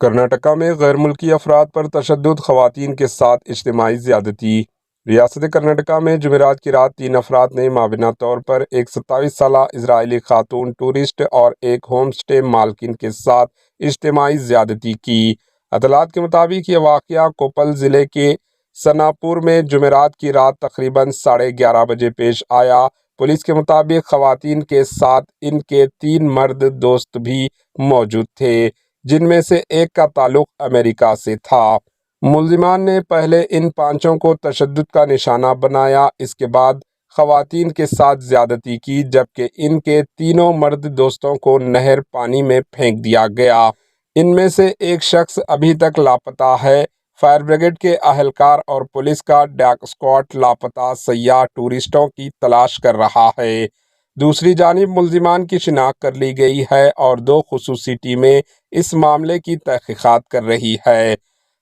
کرناٹکا میں غیر ملکی افراد پر تشدد، خواتین کے ساتھ اجتماعی زیادتی۔ ریاست کرناٹکا میں جمعرات کی رات 3 افراد نے مابینہ طور پر ایک 27 سالہ اسرائیلی خاتون ٹورسٹ اور ایک ہوم اسٹے مالکن کے ساتھ اجتماعی زیادتی کی۔ اطلاعات کے مطابق یہ واقعہ کوپل ضلع کے سناپور میں جمعرات کی رات تقریباً 11:30 بجے پیش آیا۔ پولیس کے مطابق خواتین کے ساتھ ان کے 3 مرد دوست بھی موجود تھے، جن میں سے ایک کا تعلق امریکہ سے تھا۔ ملزمان نے پہلے ان 5 کو تشدد کا نشانہ بنایا، اس کے بعد خواتین کے ساتھ زیادتی کی، جبکہ ان کے 3 مرد دوستوں کو نہر پانی میں پھینک دیا گیا۔ ان میں سے ایک شخص ابھی تک لاپتہ ہے۔ فائر بریگیڈ کے اہلکار اور پولیس کا ڈاگ اسکواڈ لاپتہ سیاح ٹورسٹوں کی تلاش کر رہا ہے۔ دوسری جانب ملزمان کی شناخت کر لی گئی ہے اور 2 خصوصی ٹیمیں اس معاملے کی تحقیقات کر رہی ہے۔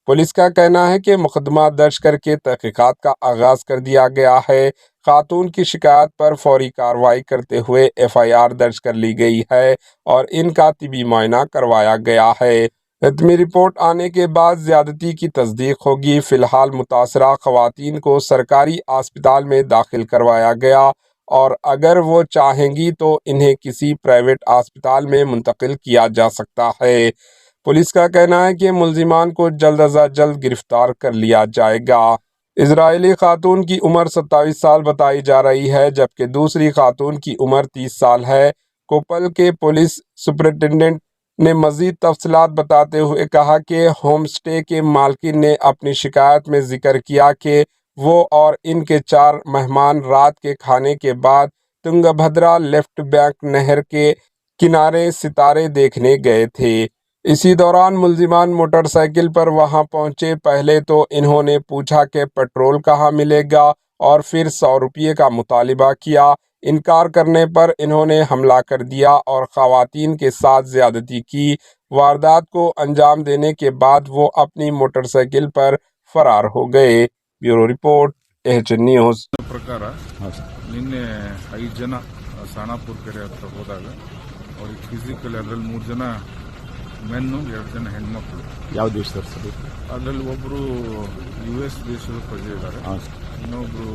پولیس کا کہنا ہے کہ مقدمہ درج کر کے تحقیقات کا آغاز کر دیا گیا ہے۔ خاتون کی شکایت پر فوری کارروائی کرتے ہوئے FIR درج کر لی گئی ہے اور ان کا طبی معائنہ کروایا گیا ہے۔ حتمی رپورٹ آنے کے بعد زیادتی کی تصدیق ہوگی۔ فی الحال متاثرہ خواتین کو سرکاری اسپتال میں داخل کروایا گیا اور اگر وہ چاہیں گی تو انہیں کسی پرائیویٹ اسپتال میں منتقل کیا جا سکتا ہے۔ پولیس کا کہنا ہے کہ ملزمان کو جلد از جلد گرفتار کر لیا جائے گا۔ اسرائیلی خاتون کی عمر 27 سال بتائی جا رہی ہے، جبکہ دوسری خاتون کی عمر 30 سال ہے۔ کوپل کے پولیس سپرنٹنڈنٹ نے مزید تفصیلات بتاتے ہوئے کہا کہ ہوم اسٹے کے مالکن نے اپنی شکایت میں ذکر کیا کہ وہ اور ان کے 4 مہمان رات کے کھانے کے بعد تنگبھدرا لیفٹ بینک نہر کے کنارے ستارے دیکھنے گئے تھے۔ اسی دوران ملزمان موٹر سائیکل پر وہاں پہنچے۔ پہلے تو انہوں نے پوچھا کہ پیٹرول کہاں ملے گا اور پھر 100 روپے کا مطالبہ کیا۔ انکار کرنے پر انہوں نے حملہ کر دیا اور خواتین کے ساتھ زیادتی کی۔ واردات کو انجام دینے کے بعد وہ اپنی موٹر سائیکل پر فرار ہو گئے۔ ಬ್ಯೂರೋ ರಿಪೋರ್ಟ್ AHN ನ್ಯೂಸ್ ಪ್ರಕಾರ ನಿನ್ನೆ 5 ಜನ ಸಾಣಾಪುರ ಕೆರೆ ಹತ್ರ ಹೋದಾಗ ಅವ್ರಿಗೆ ಫಿಸಿಕಲ್ ಅದರಲ್ಲಿ 3 ಜನ ಮೆನ್ನು 2 ಜನ ಹೆಣ್ಮಕ್ಳು. ಯಾವ ದೇಶದವ್ರು ಸರ್? ಅದರಲ್ಲಿ ಒಬ್ಬರು US ದೇಶದ ಪ್ರಜೆ ಇದ್ದಾರೆ, ಇನ್ನೊಬ್ರು